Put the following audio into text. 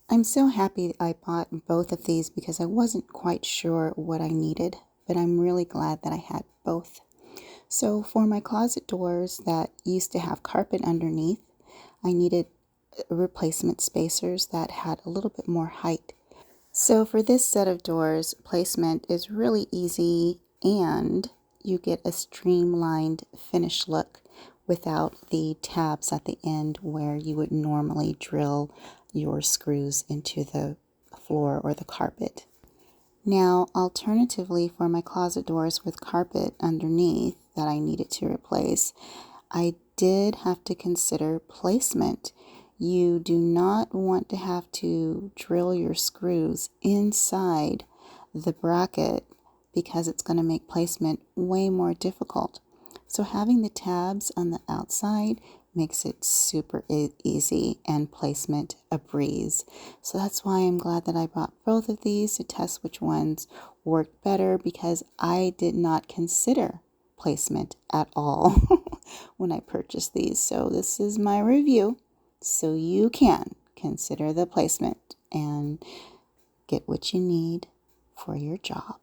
I'm so happy I bought both of these because I wasn't quite sure what I needed, but I'm really glad that I had both. So for my closet doors that used to have carpet underneath, I needed replacement spacers that had a little bit more height. So for this set of doors, placement is really easy and you get a streamlined finish look without the tabs at the end where you would normally drill your screws into the floor or the carpet. Now, alternatively, for my closet doors with carpet underneath that I needed to replace, I did have to consider placement. You do not want to have to drill your screws inside the bracket because it's going to make placement way more difficult. So having the tabs on the outside makes it super easy and placement a breeze. So that's why I'm glad that I bought both of these to test which ones worked better, because I did not consider placement at all when I purchased these. So this is my review, so you can consider the placement and get what you need for your job.